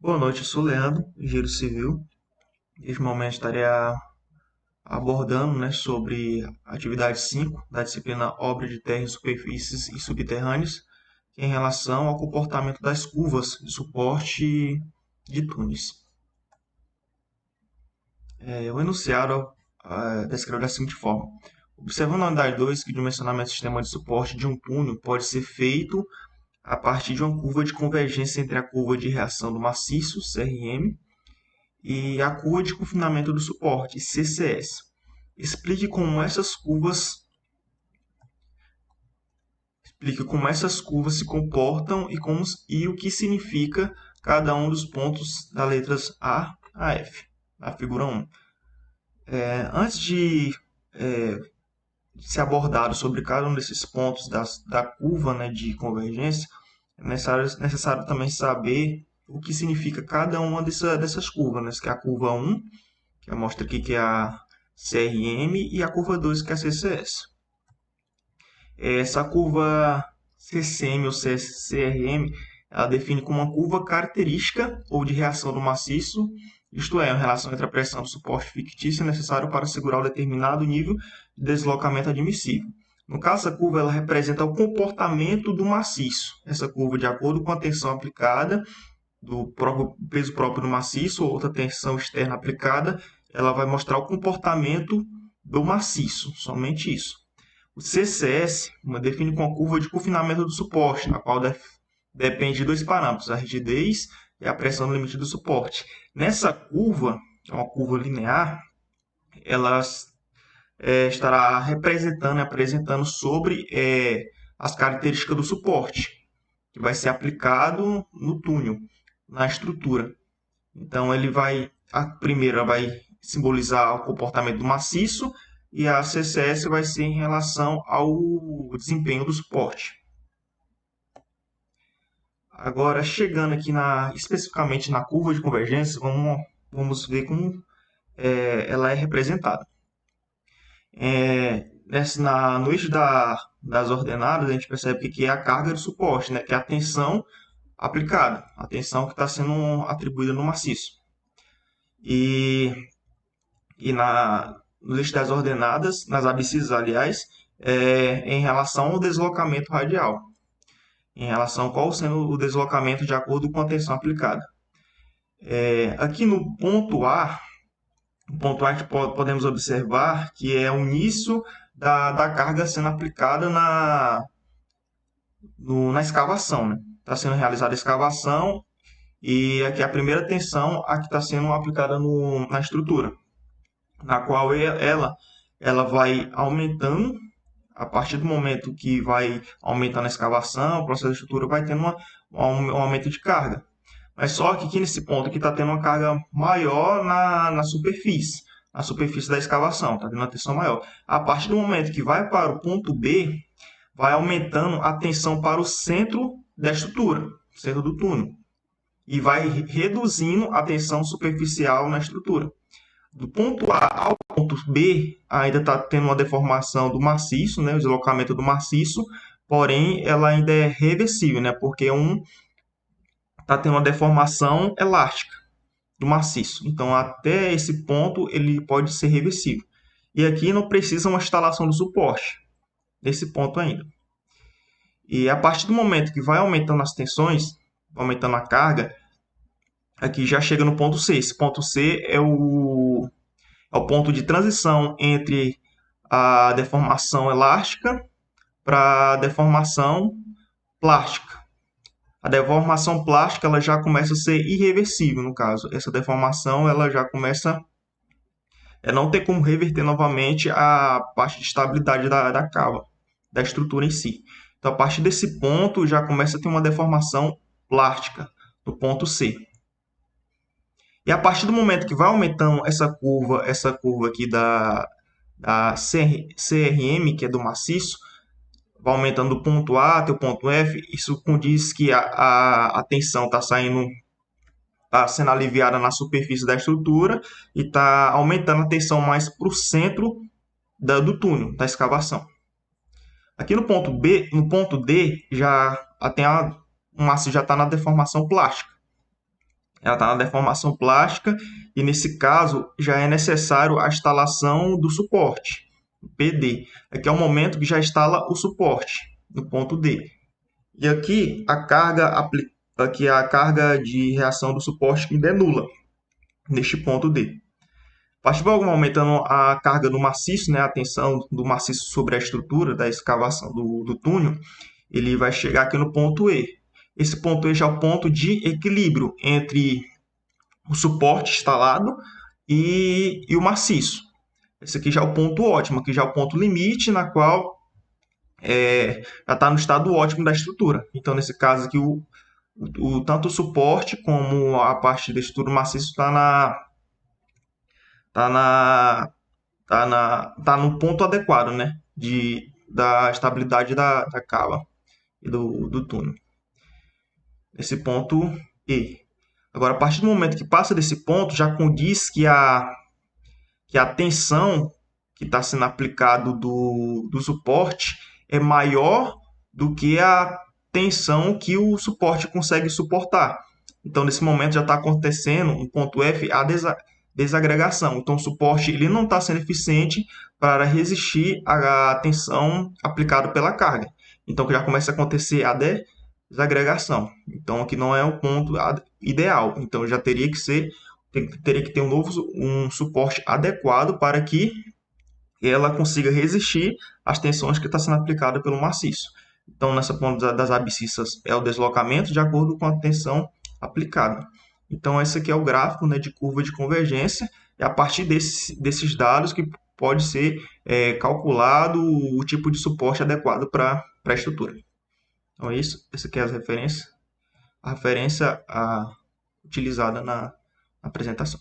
Boa noite, eu sou o Leandro, engenheiro civil. Neste momento estarei abordando, sobre a atividade 5 da disciplina Obra de Terra em Superfícies e Subterrâneas, que é em relação ao comportamento das curvas de suporte de túneis. O enunciado descreve da seguinte forma: observando a unidade 2 que o dimensionamento do sistema de suporte de um túnel pode ser feito a partir de uma curva de convergência entre a curva de reação do maciço, CRM, e a curva de confinamento do suporte, CCS. Explique como essas curvas se comportam e o que significa cada um dos pontos das letras A a F, na figura 1. Antes de ser abordado sobre cada um desses pontos da curva, de convergência, é necessário também saber o que significa cada uma dessas curvas, que é a curva 1, que mostra aqui que é a CRM, e a curva 2, que é a CCS. Essa curva CCM ou CRM, ela define como uma curva característica ou de reação do maciço, isto é, a relação entre a pressão do suporte fictícia necessário para segurar um determinado nível de deslocamento admissível. No caso, essa curva ela representa o comportamento do maciço. Essa curva, de acordo com a tensão aplicada, do peso próprio do maciço ou outra tensão externa aplicada, ela vai mostrar o comportamento do maciço, somente isso. O CCS define com a curva de confinamento do suporte, a qual depende de dois parâmetros, a rigidez e a pressão no limite do suporte. Nessa curva, é uma curva linear, ela estará apresentando sobre as características do suporte, que vai ser aplicado no túnel, na estrutura. Então, a primeira vai simbolizar o comportamento do maciço e a CCS vai ser em relação ao desempenho do suporte. Agora, chegando aqui especificamente na curva de convergência, vamos ver como ela é representada. No eixo das ordenadas, a gente percebe que é a carga do suporte, que é a tensão aplicada, a tensão que está sendo atribuída no maciço. E no eixo das ordenadas, nas abscissas, aliás, em relação ao deslocamento radial, em relação a qual sendo o deslocamento de acordo com a tensão aplicada. Aqui no ponto A podemos observar que é o início da carga sendo aplicada na escavação. Está sendo realizada a escavação e aqui a primeira tensão aqui está sendo aplicada na estrutura, na qual ela vai aumentando a partir do momento que vai aumentando a escavação, o processo de estrutura vai tendo um aumento de carga. Mas só que aqui nesse ponto aqui está tendo uma carga maior na superfície da escavação, está tendo uma tensão maior. A partir do momento que vai para o ponto B, vai aumentando a tensão para o centro da estrutura, centro do túnel, e vai reduzindo a tensão superficial na estrutura. Do ponto A ao ponto B, ainda está tendo uma deformação do maciço, o deslocamento do maciço, porém ela ainda é reversível, porque está tendo uma deformação elástica do maciço. Então, até esse ponto, ele pode ser reversível. E aqui não precisa uma instalação do suporte, nesse ponto ainda. E a partir do momento que vai aumentando as tensões, aumentando a carga, aqui já chega no ponto C. Esse ponto C é o ponto de transição entre a deformação elástica para a deformação plástica. A deformação plástica ela já começa a ser irreversível, no caso. Essa deformação ela já começa a não ter como reverter novamente a parte de estabilidade da cava, da estrutura em si. Então, a partir desse ponto, já começa a ter uma deformação plástica, no ponto C. E a partir do momento que vai aumentando essa curva aqui da CRM, que é do maciço, vai aumentando do ponto A até o ponto F, isso condiz que a tensão está sendo aliviada na superfície da estrutura e está aumentando a tensão mais para o centro do túnel, da escavação. Aqui no ponto B, no ponto D, o maciço já está na deformação plástica. ela está na deformação plástica e, nesse caso, já é necessário a instalação do suporte, PD. Aqui é o momento que já instala o suporte, no ponto D. E aqui aqui a carga de reação do suporte ainda é nula, neste ponto D. A partir do momento aumentando a carga do maciço, né, a tensão do maciço sobre a estrutura da escavação do túnel, ele vai chegar aqui no ponto E. Esse ponto E já é o ponto de equilíbrio entre o suporte instalado e o maciço. Esse aqui já é o ponto ótimo, aqui já é o ponto limite, na qual já está no estado ótimo da estrutura. Então, nesse caso aqui, tanto o suporte como a parte da estrutura maciça tá na, tá no ponto adequado, né? Da estabilidade da cava e do túnel. Esse ponto E. Agora, a partir do momento que passa desse ponto, já condiz que a tensão que está sendo aplicado do suporte é maior do que a tensão que o suporte consegue suportar. Então, nesse momento já está acontecendo, um ponto F, a desagregação. Então, o suporte ele não está sendo eficiente para resistir à tensão aplicada pela carga. Então, já começa a acontecer a desagregação. Então, aqui não é o ponto ideal. Então, já teria que ter um suporte adequado para que ela consiga resistir às tensões que está sendo aplicada pelo maciço. Então, nessa ponta das abscissas é o deslocamento de acordo com a tensão aplicada. Então, esse aqui é o gráfico, né, de curva de convergência, e a partir desses dados que pode ser calculado o tipo de suporte adequado para a estrutura. Então, é isso. Essa aqui é as referências. A referência utilizada na apresentação.